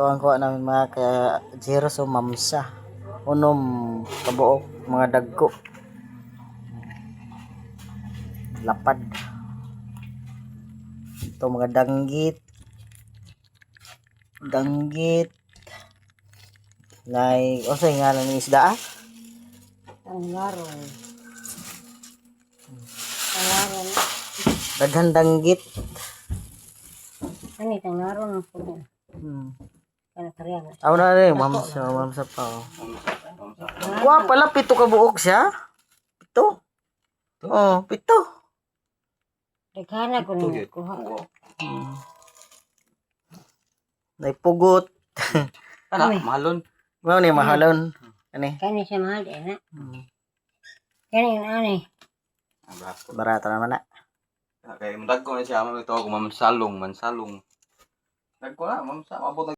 Ito ang kuha namin mga ka-zero so mamsa. Unom kabuok mga dagko. Lapad. Ito mga danggit. Like, o sa ngalan ng isda Tangaron. Daghan danggit. Ano tangaron po. Kana kariya. Aw na rin, mamsa pa. Wa pala pito ka buok siya. Pito. Oh, pito. Dagana ko ni kuha. Naipugot. Ano, mahalon. Mao ni mahalon. Ani. Kani siya mahal na. Kani ani. Barata naman na. Kaya madag ko na siya, ito ako mansalong. Dag ko na, mamsa, mabot